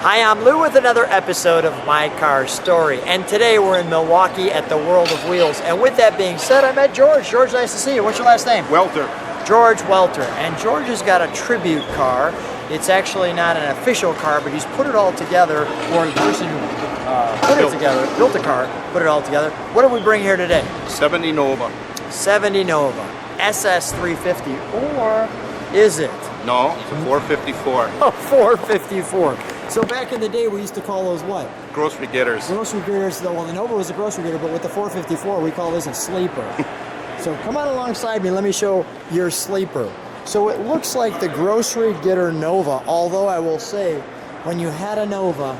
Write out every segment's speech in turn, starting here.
Hi, I'm Lou with another episode of My Car Story, and today we're in Milwaukee at the World of Wheels. And with that being said, I met George. George, nice to see you. What's your last name? Welter. George Welter. And George has got a tribute car. It's actually not an official car, but he's put it all together, or the person who put it together, built the car, put it all together. What did we bring here today? 70 Nova. 70 Nova. SS 350, or is it? No, it's a 454. Oh, 454. So back in the day, we used to call those what? Grocery getters. Grocery getters. Well, the Nova was a grocery getter, but with the 454, we call this a sleeper. So come on alongside me. Let me show your sleeper. So it looks like the grocery getter Nova, although I will say, when you had a Nova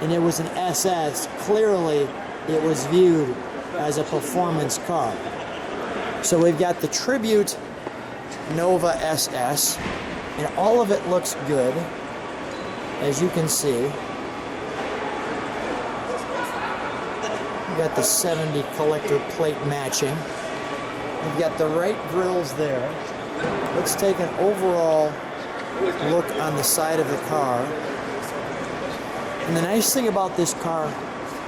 and it was an SS, clearly it was viewed as a performance car. So we've got the Tribute Nova SS, and all of it looks good, as you can see. We've got the 70 collector plate matching. We've got the right grills there. Let's take an overall look on the side of the car. And the nice thing about this car,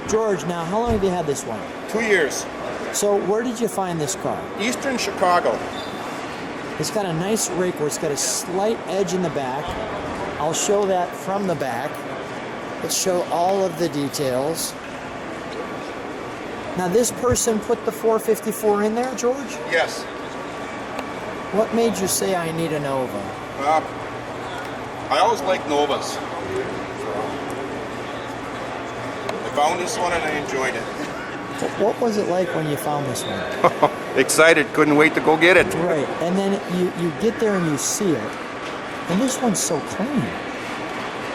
George, now how long have you had this one? 2 years. So where did you find this car? Eastern Chicago. It's got a nice rake where it's got a slight edge in the back. I'll show that from the back. Let's show all of the details. Now this person put the 454 in there, George? Yes. What made you say I need a Nova? I always like Novas. I found this one and I enjoyed it. What was it like when you found this one? Excited, couldn't wait to go get it. Right, and then you get there and you see it, and this one's so clean.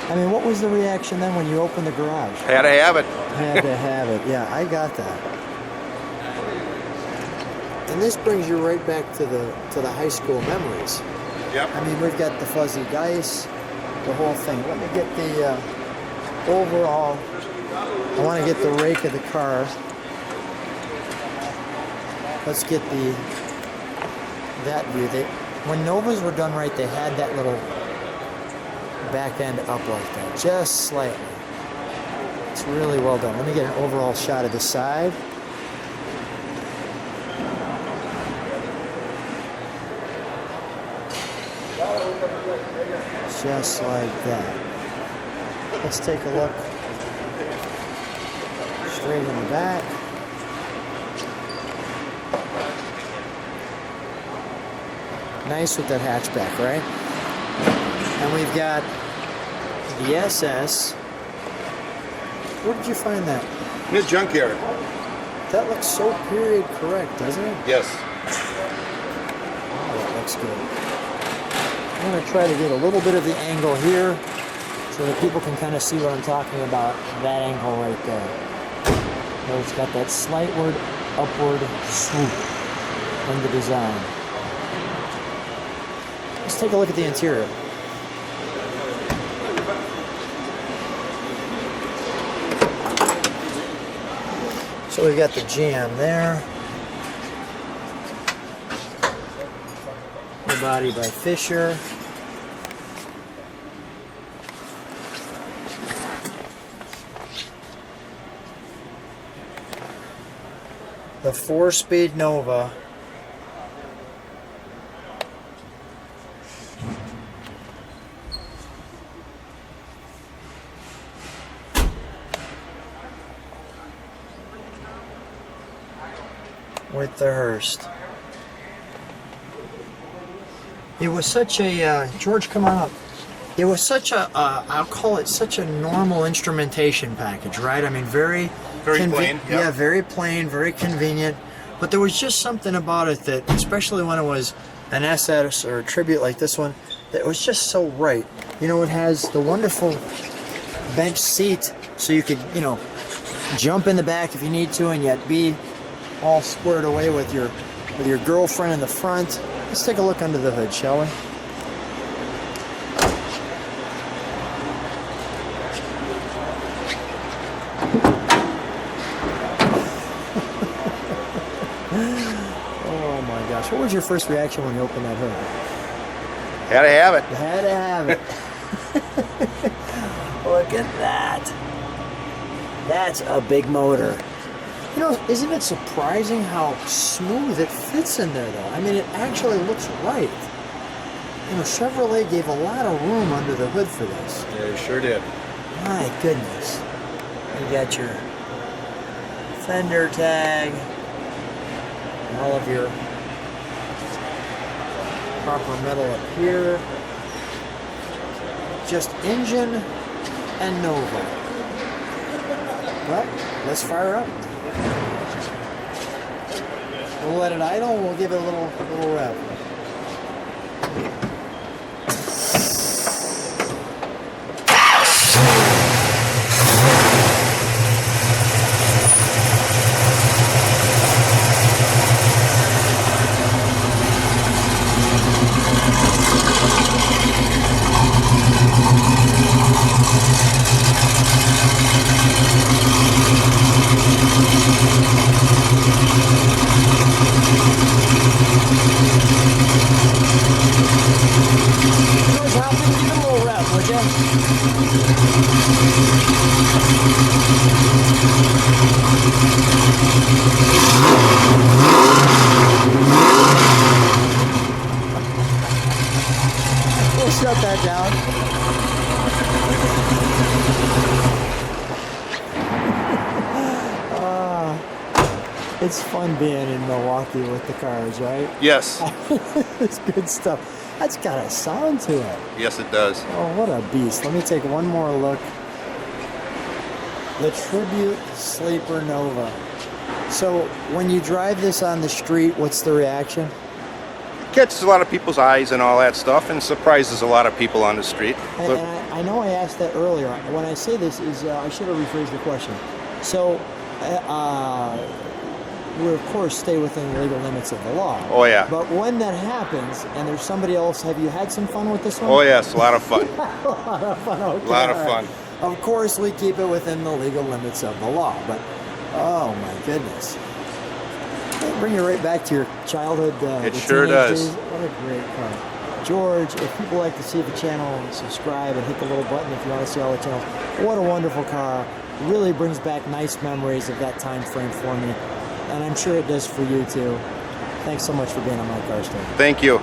I mean, what was the reaction then when you opened the garage? Had to have it. Had to have it, yeah, I got that. And this brings you right back to the high school memories. Yep. I mean, we've got the fuzzy dice, the whole thing. Let me get the overall, I want to get the rake of the car. Let's get that view. When Novas were done right, they had that little back end up like that, just slightly. It's really well done. Let me get an overall shot of the side. Just like that. Let's take a look straight in the back. Nice with that hatchback, right? And we've got the SS. Where did you find that? In the junkyard. That looks so period correct, doesn't it? Yes. Oh, that looks good. I'm going to try to get a little bit of the angle here so that people can kind of see what I'm talking about. That angle right there. So it's got that slightward upward swoop in the design. Let's take a look at the interior. So we've got the GM there. The body by Fisher. The 4-speed Nova. With the Hearst. It was such a, George, come on up. It was such a, I'll call it such a normal instrumentation package, right? I mean, very plain. Yep. Yeah, very plain, very convenient. But there was just something about it that, especially when it was an SS or a Tribute like this one, that was just so right. You know, it has the wonderful bench seat, so you could, you know, jump in the back if you need to, and yet be all squared away with your girlfriend in the front. Let's take a look under the hood, shall we? Oh my gosh, what was your first reaction when you opened that hood? Had to have it. You had to have it. Well, it at that. That's a big motor. You know, isn't it surprising how smooth it fits in there, though? I mean, it actually looks right. You know, Chevrolet gave a lot of room under the hood for this. Yeah, you sure did. My goodness. You got your fender tag, and all of your proper metal up here. Just engine and Nova. Well, let's fire up. We'll let it idle. We'll give it a little rev. We'll shut that down. It's fun being in Milwaukee with the cars, right? Yes. It's good stuff. That's got a sound to it. Yes, it does. Oh, what a beast. Let me take one more look. The Tribute Sleeper Nova. So when you drive this on the street, what's the reaction? Catches a lot of people's eyes and all that stuff, and surprises a lot of people on the street. And I know I asked that earlier. When I say this is, I should have rephrased the question. So, we of course stay within the legal limits of the law. Oh yeah. But when that happens, and there's somebody else, have you had some fun with this one? Oh yes, a lot of fun. A lot of fun. Okay, A lot of all right. fun. Of course, we keep it within the legal limits of the law. But oh my goodness, it'll bring you right back to your childhood. It the sure teenage does. days. What a great car. George, if people like to see the channel, subscribe and hit the little button if you want to see all the channels. What a wonderful car. Really brings back nice memories of that time frame for me. And I'm sure it does for you too. Thanks so much for being on my car store. Thank you.